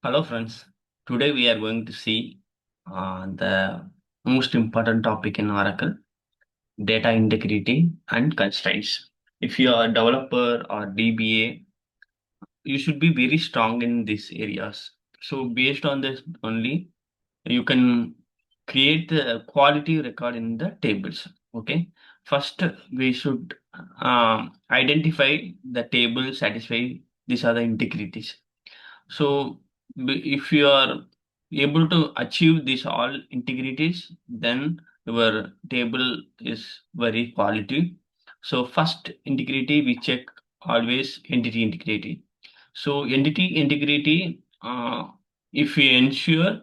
Hello friends, today we are going to see the most important topic in Oracle, data integrity and constraints. If you are a developer or DBA, you should be very strong in these areas. So based on this only, you can create the quality record in the tables. Okay, first we should identify the table satisfy these are the integrities. So if you are able to achieve these all integrities, then your table is very quality. So first integrity we check always entity integrity. So entity integrity, if we ensure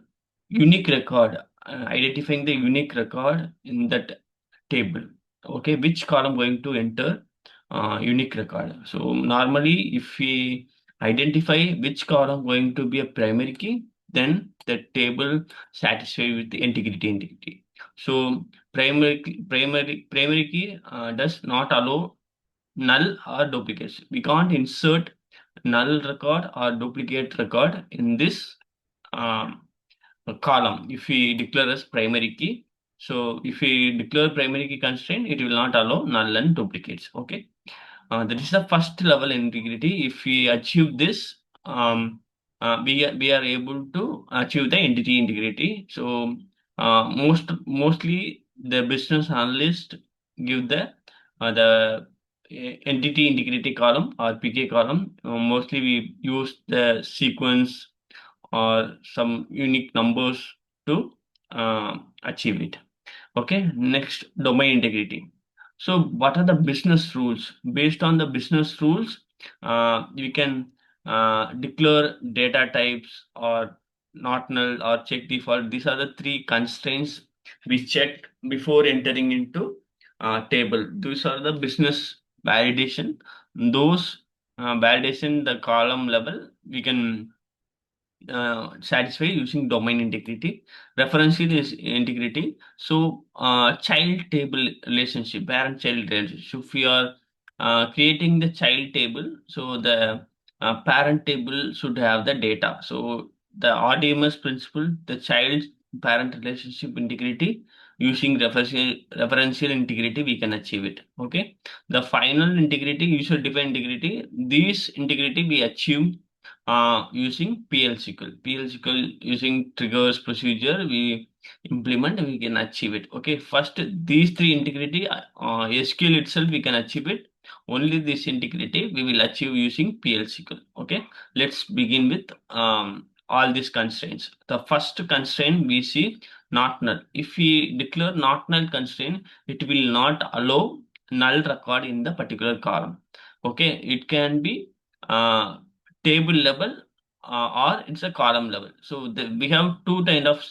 unique record, identifying the unique record in that table. Okay, which column going to enter unique record. So normally if we identify which column going to be a primary key, then the table satisfy with the integrity. So primary key does not allow null or duplicates. We can't insert null record or duplicate record in this um, column if we declare as primary key. So if we declare primary key constraint, it will not allow null and duplicates. Okay. That is the first level integrity. If we achieve this, we are able to achieve the entity integrity. So mostly the business analyst give the entity integrity column or PK column. Mostly we use the sequence or some unique numbers to achieve it. Okay, next domain integrity. So, what are the business rules? Based on the business rules, we can declare data types or not null or check default. These are the three constraints we check before entering into table. These are the business validation. Those validation the column level we can satisfy using domain integrity. Referential is integrity. So child table relationship, parent child relationship. If we are creating the child table, so the parent table should have the data. So the RDMS principle, the child parent relationship integrity, using referential integrity we can achieve it. Okay, the final integrity, user defined integrity, these integrity we achieve using PL/SQL. PL/SQL using triggers procedure we implement, we can achieve it. Okay, first these three integrity, SQL itself we can achieve it. Only this integrity we will achieve using PL/SQL. Okay, let's begin with all these constraints. The first constraint we see not null. If we declare not null constraint, it will not allow null record in the particular column. Okay, it can be uh, table level or it's a column level. So we have two kind of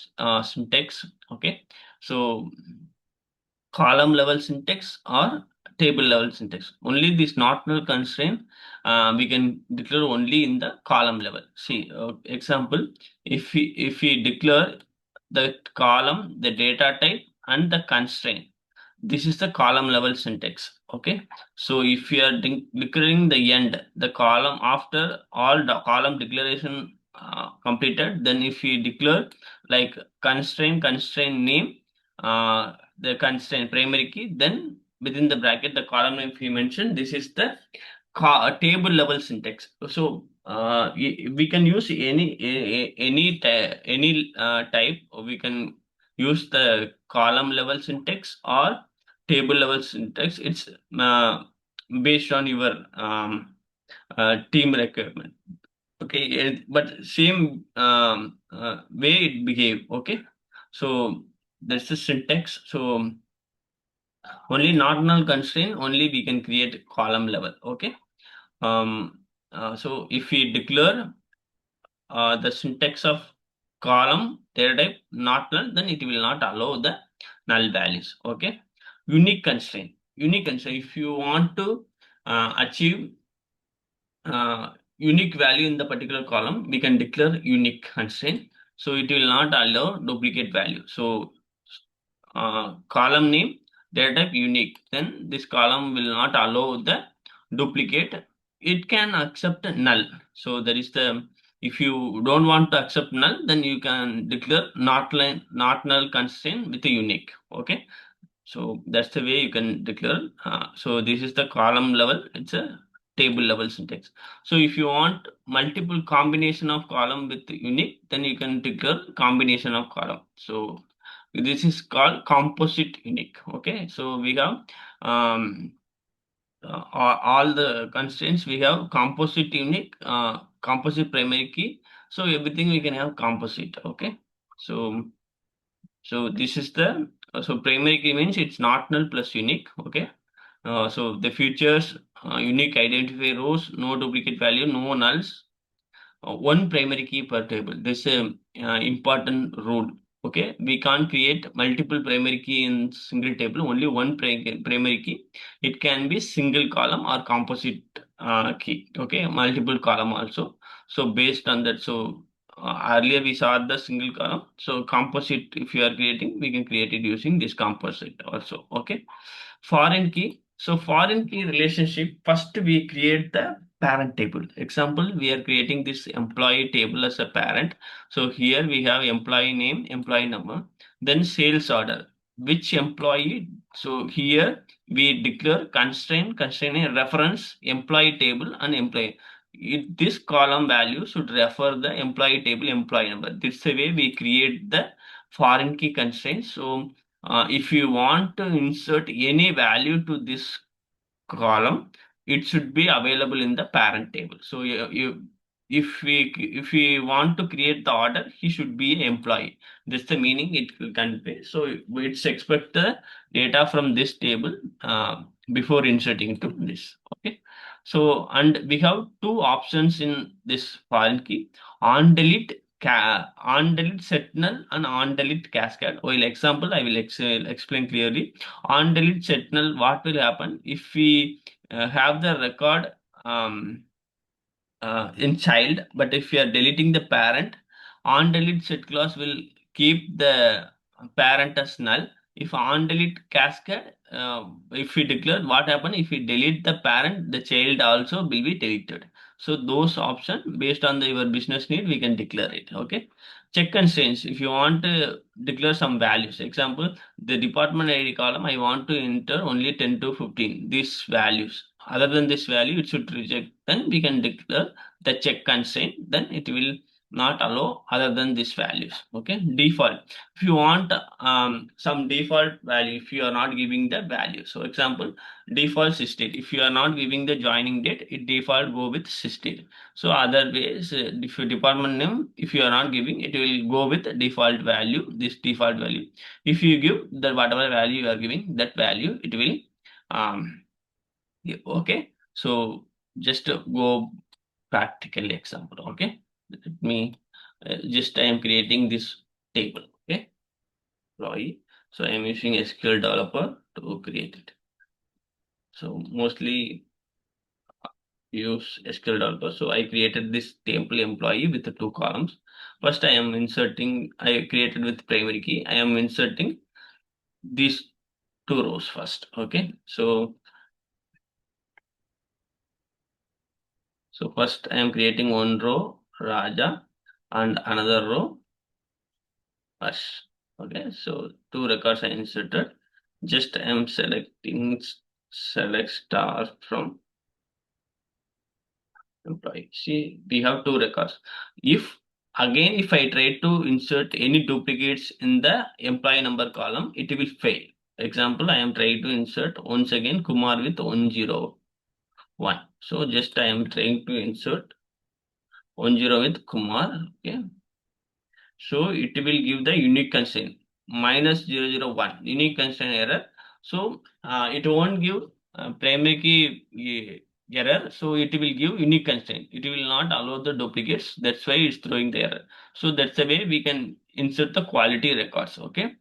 syntax. Okay, so column level syntax or table level syntax. Only this not null constraint we can declare only in the column level. See example, if we declare the column, the data type and the constraint, this is the column level syntax. Okay, so if you are declaring the end, the column after all the column declaration completed, then if you declare like constraint name, the constraint primary key, then within the bracket the column name if you mention, this is the table level syntax. So we can use any type. We can use the column level syntax or table level syntax. It's based on your team requirement. Okay, but same way it behave. Okay, so that's the syntax. So only not null constraint only we can create column level. Okay, so if we declare the syntax of column data type not null, then it will not allow the null values. Okay, unique constraint. Unique constraint. If you want to achieve unique value in the particular column, we can declare unique constraint. So it will not allow duplicate value. So column name data type unique, then this column will not allow the duplicate. It can accept null. So there is the If you don't want to accept null, then you can declare not null constraint with a unique. Okay. So that's the way you can declare. So this is the column level. It's a table level syntax. So if you want multiple combination of column with unique, then you can declare combination of column. So this is called composite unique. Okay. So we have um, all the constraints. We have composite unique, composite primary key. So everything we can have composite. Okay. So this is the so primary key means it's not null plus unique. Okay. So the features, unique identify rows, no duplicate value, no nulls, one primary key per table. This is a important rule. Okay, we can't create multiple primary key in single table. Only one primary key. It can be single column or composite key. Okay, multiple column also. So based on that, so earlier we saw the single column. So composite, if you are creating, we can create it using this composite also. Okay, foreign key. So foreign key relationship. First, we create the parent table. Example, we are creating this employee table as a parent. So here we have employee name, employee number, then sales order, which employee. So here we declare constraint a reference employee table and employee. This column value should refer the employee table employee number. This is the way we create the foreign key constraint. So if you want to insert any value to this column, it should be available in the parent table. So if we want to create the order, he should be an employee. That's the meaning it will convey. So it's expect the data from this table before inserting to this. Okay. So and we have two options in this foreign key: on delete. On delete set null and on delete cascade. While example, I will explain clearly. On delete set null, what will happen if we have the record in child, but if you are deleting the parent, on delete set clause will keep the parent as null. If on delete cascade, if we declare, what happen if we delete the parent, the child also will be deleted. So those option based on your business need, we can declare it. Okay. Check constraints. If you want to declare some values, example, the department ID column, I want to enter only 10 to 15. These values. Other than this value, it should reject. Then we can declare the check constraint. Then it will not allow other than these values. Okay. Default. If you want some default value, if you are not giving the value. So example, default sysdate. If you are not giving the joining date, it default go with sysdate. So other ways, if your department name, if you are not giving, it will go with the default value, this default value. If you give the whatever value you are giving, that value, it will, yeah, okay. So just go practical example. Okay. Let me, just I am creating this table. Okay. Roy. So I am using SQL developer to create it. So mostly use SQL developer. So I created this table employee with the two columns. First, I am inserting, I created with primary key. I am inserting these two rows first. Okay. So first I am creating one row Raja and another row Ash. Okay. So two records I inserted. Just I am selecting select star from employee. See, we have two records. If again, if I try to insert any duplicates in the employee number column, it will fail. Example, I am trying to insert once again Kumar with 101. So just I am trying to insert 10 with Kumar. Okay. So it will give the unique constraint -001 unique constraint error. So it won't give primary key error. So it will give unique constraint. It will not allow the duplicates. That's why it's throwing the error. So that's the way we can insert the quality records. Okay.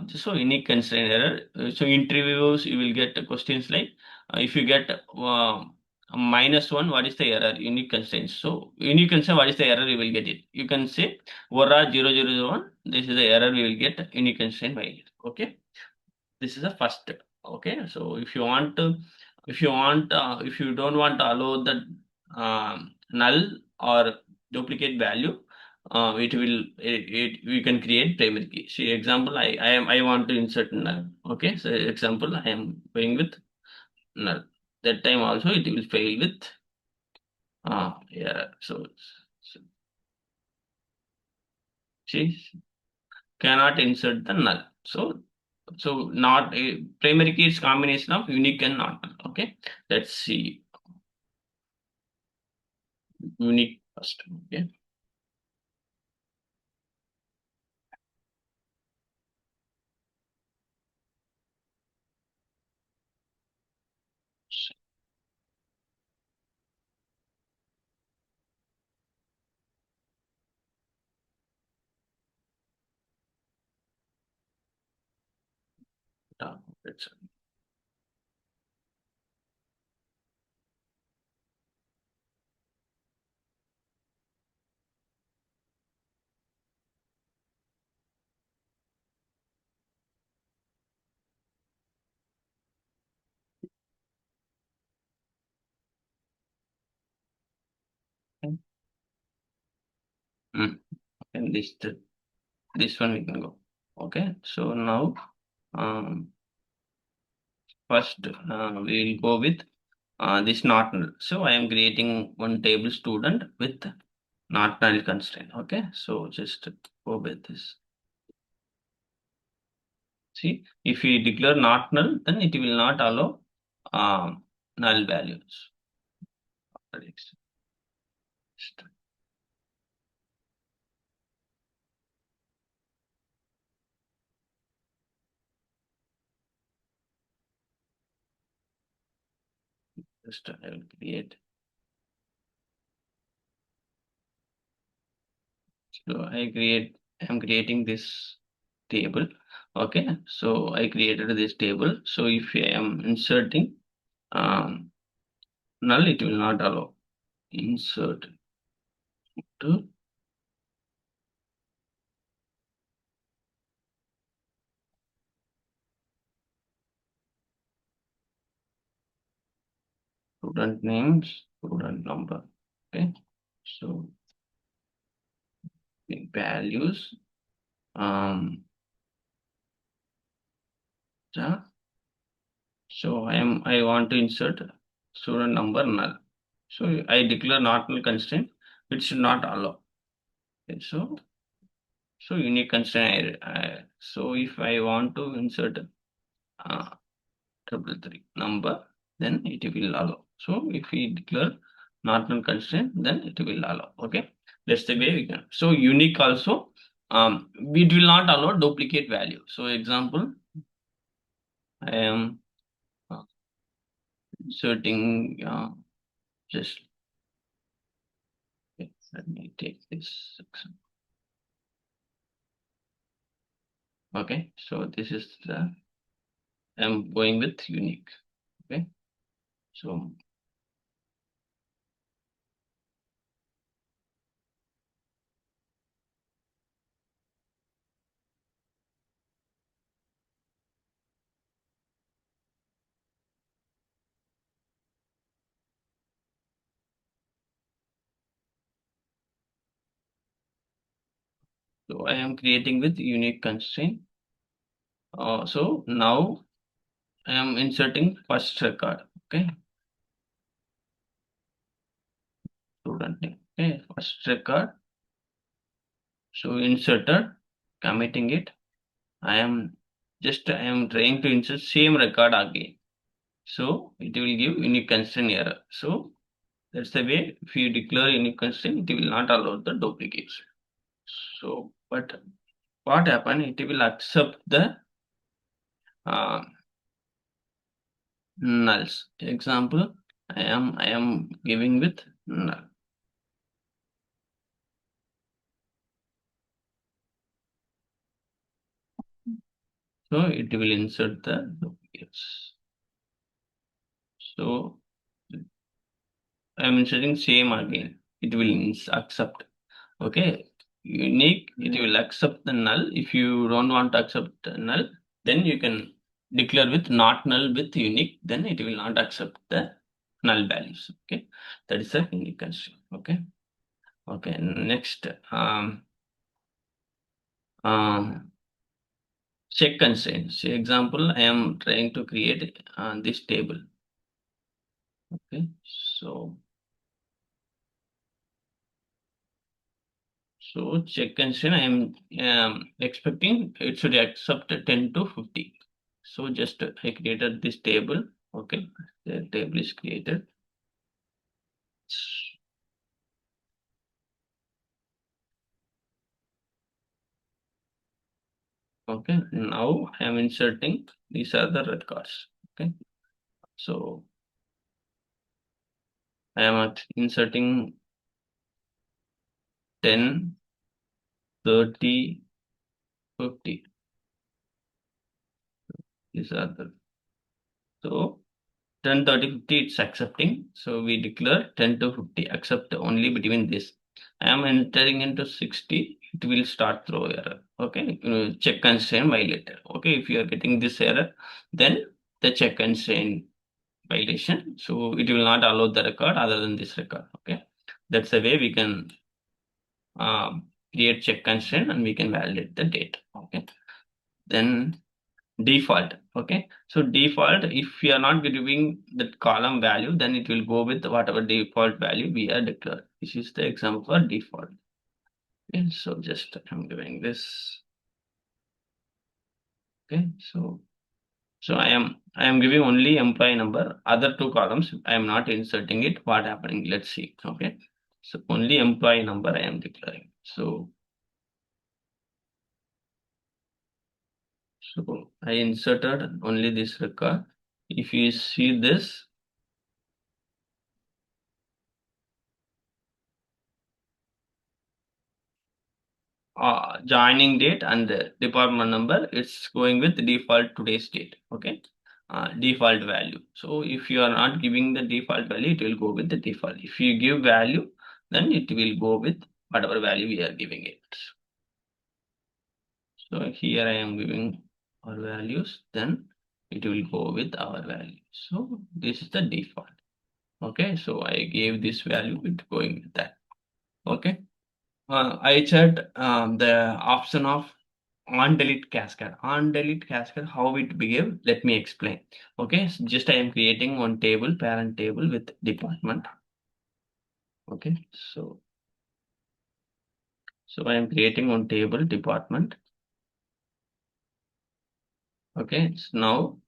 So unique constraint error. So interviews you will get questions like if you get -1, what is the error? Unique constraint. So unique constraint, what is the error? You will get it. You can say Vora 0001. This is the error we will get unique constraint by it. Okay. This is the first step. Okay. So if you want to, if you don't want to allow the null or duplicate value, we can create primary key. See example, I want to insert null. Okay, so example I am going with null. That time also it will fail with error. So see, cannot insert the null. So not a primary key is combination of unique and not null. Okay, let's see unique first. Okay. Let's mm. And this one we can go. Okay, so now um, first we will go with this not null. So I am creating one table student with not null constraint. Okay, so just go with this. See, if we declare not null, then it will not allow null values. Just I will create. So I'm creating this table. Okay, so I created this table. So if I am inserting null, it will not allow. Insert to student names, student number. Okay, so the values yeah. So I want to insert student number null. So I declare not null constraint. It should not allow. Okay, so unique constraint. So if I want to insert uh, 333 number, then it will allow. So if we declare not null constraint, then it will allow. Okay, that's the way we can. So unique also, it will not allow duplicate value. So example, I am inserting just okay, let me take this section. Okay, so this is the I'm going with unique. Okay, so I am creating with unique constraint. So now I am inserting first record. Okay, student name. Okay, first record. So inserted, committing it. I am trying to insert same record again. So it will give unique constraint error. So that's the way. If you declare unique constraint, it will not allow the duplicates. So, but what happen? It will accept the uh, nulls. Example, I am giving with null. So it will insert the duplicates. So I am inserting same again. It will accept. Okay. Unique, it will accept the null. If you don't want to accept the null, then you can declare with not null with unique, then it will not accept the null values. Okay. That is a unique constraint. Okay. Okay, next, um, check constraints. Say example, I am trying to create this table. Okay, so check constraint, I am expecting it should accept 10 to 50. So just I created this table. Okay, the table is created. Okay, now I am inserting these are the records. Okay, so I am inserting 10, 30, 50. These are the so 10, 30, 50 it's accepting. So we declare 10 to 50 accept only between this. I am entering into 60, it will start throw error. Okay, check constraint violated. Okay, if you are getting this error, then the check constraint violation. So it will not allow the record other than this record. Okay, that's the way we can create check constraint and we can validate the date. Okay, then default. Okay, so default, if we are not giving that column value, then it will go with whatever default value we are declared. This is the example for default. Okay, so just I'm giving this. Okay, so I am giving only employee number. Other two columns I am not inserting it. What happening? Let's see. Okay, so only employee number I am declaring. So I inserted only this record. If you see this, joining date and the department number, it's going with default today's date. Okay, default value. So if you are not giving the default value, it will go with the default. If you give value, then it will go with whatever value we are giving it. So here I am giving our values, then it will go with our value. So this is the default. Okay, so I gave this value, it's going with that. Okay. I checked the option of on delete cascade. On delete cascade, how it behave? Let me explain. Okay, so just I am creating one table, parent table with department. Okay, so I am creating one table department. Okay, so now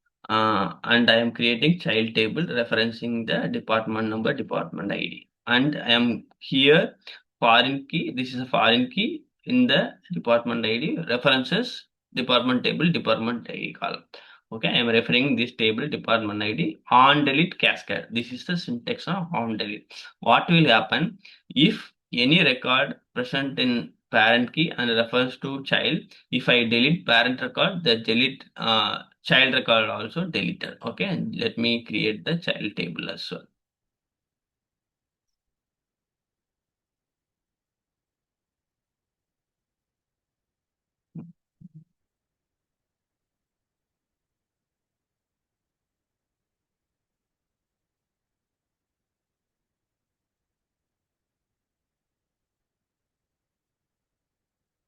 and I am creating child table referencing the department number, department ID, and I am here foreign key. This is a foreign key in the department ID references department table, department ID column. Okay, I am referring this table department ID on delete cascade. This is the syntax of on delete. What will happen if any record present in parent key and refers to child? If I delete parent record, the delete child record also deleted. Okay, and let me create the child table as well.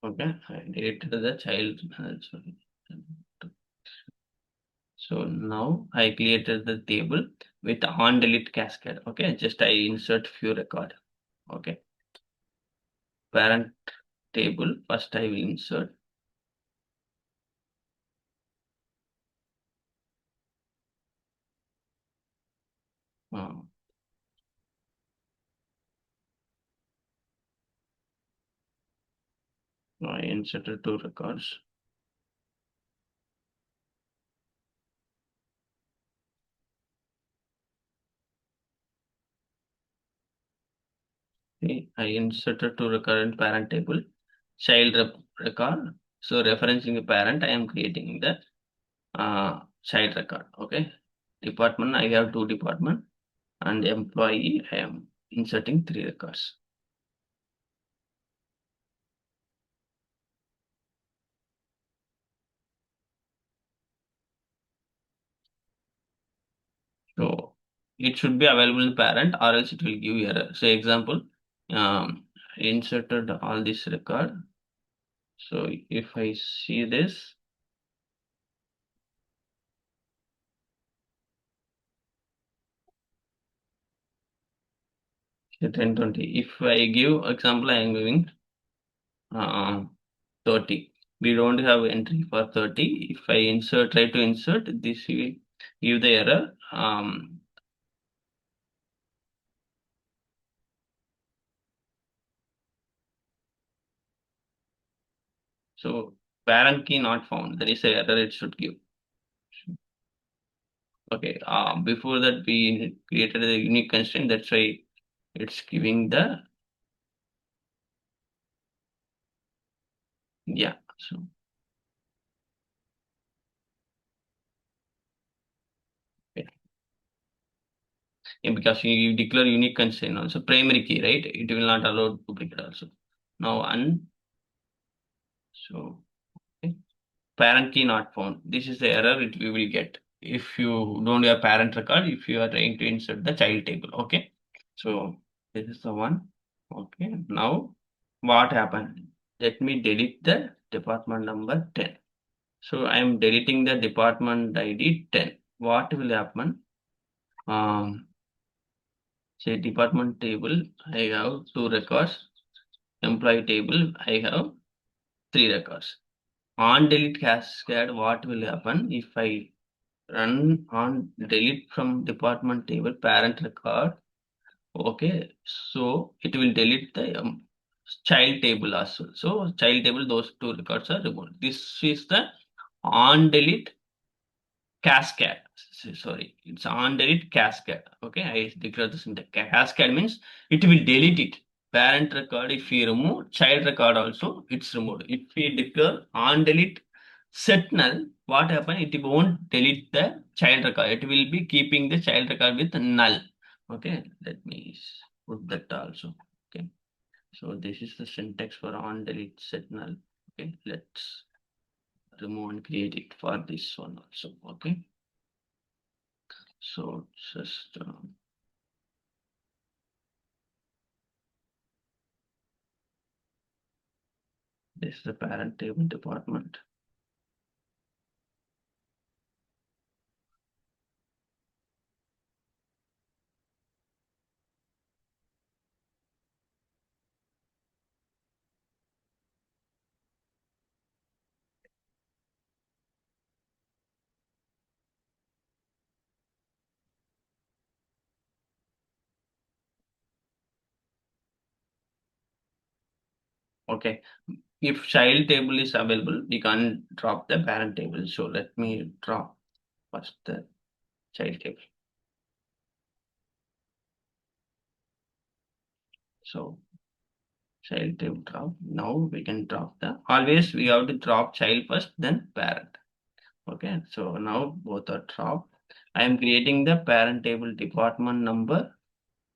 Okay, I deleted the child. Sorry. So now I created the table with on delete cascade. Okay, just I insert few record. Okay, parent table. First I will insert. Uh, I inserted two records. Okay, I inserted two recurrent parent table, child record. So referencing the parent, I am creating the child record. Okay, department, I have two department, and employee, I am inserting three records. So it should be available in parent or else it will give error. So example, um, inserted all this record. So if I see this, the 1020. If I give example, I am giving 30. We don't have entry for 30. If I try to insert this, will give the error. So parent key not found. There is a error it should give. Okay. Before that we created a unique constraint. That's why it's giving the, yeah. So yeah. Yeah, because you declare unique constraint also primary key, right? It will not allow duplicate also. Now so okay. Parent key not found. This is the error it we will get if you don't have parent record, if you are trying to insert the child table. Okay. So this is the one. Okay. Now what happened? Let me delete the department number 10. So I am deleting the department ID 10. What will happen? Say department table, I have 2 records. Employee table, I have 3 records. On delete cascade, what will happen if I run on delete from department table parent record? Okay, so it will delete the child table as well. So child table, those 2 records are removed. This is the on delete cascade. Sorry, it's on delete cascade. Okay, I declare this in the cascade means it will delete it. Parent record, if we remove, child record also it's removed. If we declare on delete set null, what happen? It won't delete the child record. It will be keeping the child record with null. Okay, let me put that also. Okay, so this is the syntax for on delete set null. Okay, let's remove and create it for this one also. Okay. So just this is the parent table department. Okay. If child table is available, we can drop the parent table. So let me drop first the child table. So child table drop. Now we can drop the, always we have to drop child first, then parent. Okay. So now both are dropped. I am creating the parent table department number,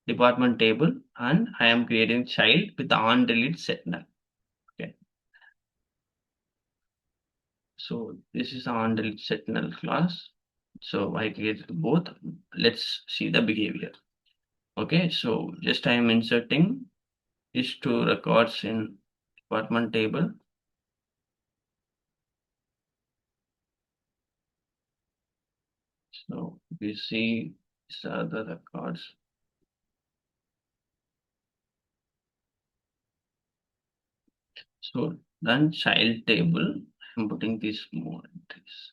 department table, and I am creating child with on delete set null. Okay. So this is on delete set null class. So I created both. Let's see the behavior. Okay, so just I am inserting these 2 records in department table. So we see these are the records. So then child table, I'm putting these more entries.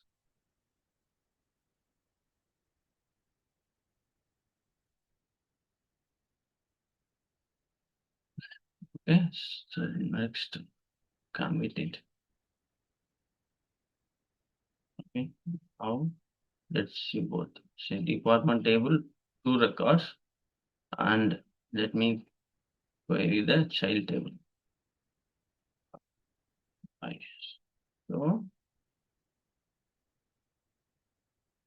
Okay, so next commit it. Okay, now let's see both. Say department table, 2 records, and let me query the child table. Right. So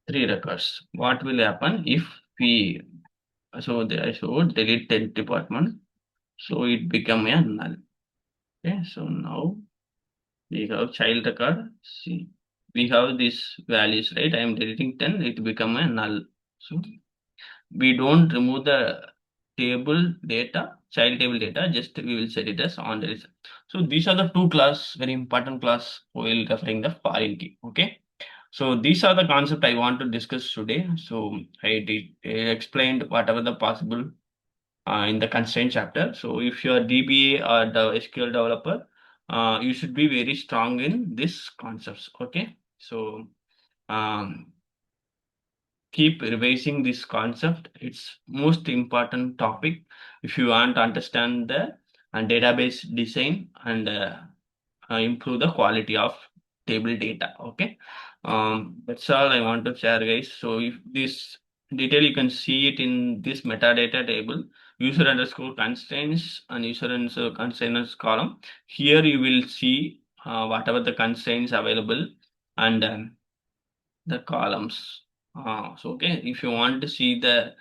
3 records. What will happen if we, so I should delete 10 department, so it become a null. Okay, so now we have child record. See, we have these values, right? I am deleting 10, it become a null. So we don't remove the table data, child table data, just we will set it as on the result. So these are the two class, very important class while referring the foreign key. Okay. So these are the concept I want to discuss today. So I did explained whatever the possible in the constraint chapter. So if you are DBA or the SQL developer, you should be very strong in these concepts. Okay. So um, keep revising this concept. It's most important topic if you want to understand the database design and improve the quality of table data. Okay. That's all I want to share, guys. So if this detail you can see it in this metadata table, user underscore constraints and user underscore constraints column. Here you will see whatever the constraints available and the columns. So okay, if you want to see the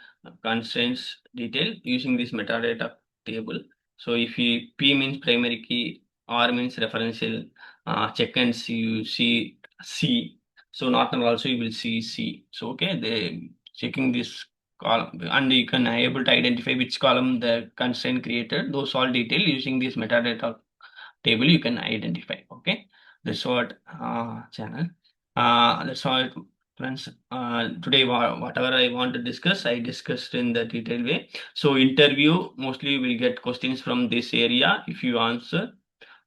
constraints detail using this metadata table, so if you P means primary key, R means referential, check and see you see C. So not null also you will see C. So okay, they checking this column and you can able to identify which column the constraint created. Those all detail using this metadata table you can identify. Okay, that's what channel. That's all, friends. Today, whatever I want to discuss, I discussed in the detailed way. So, interview mostly will get questions from this area. If you answer,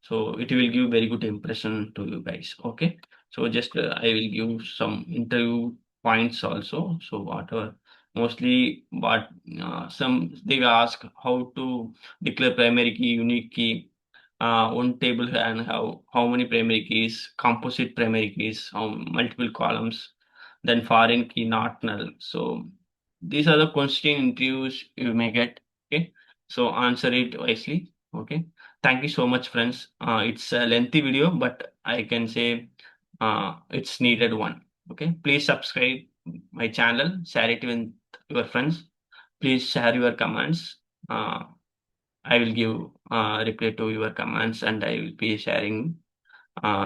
so it will give very good impression to you guys. Okay, so just I will give some interview points also. So, whatever. Mostly, what some they will ask how to declare primary key, unique key, one table and how many primary keys, composite primary keys, how multiple columns, then foreign key not null. So these are the question interviews you may get. Okay, so answer it wisely. Okay, thank you so much, friends. It's a lengthy video, but I can say it's needed one. Okay, please subscribe my channel, share it with your friends. Please share your comments. I will give reply to your comments and I will be sharing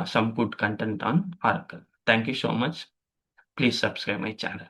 some good content on Oracle. Thank you so much. Please subscribe my channel.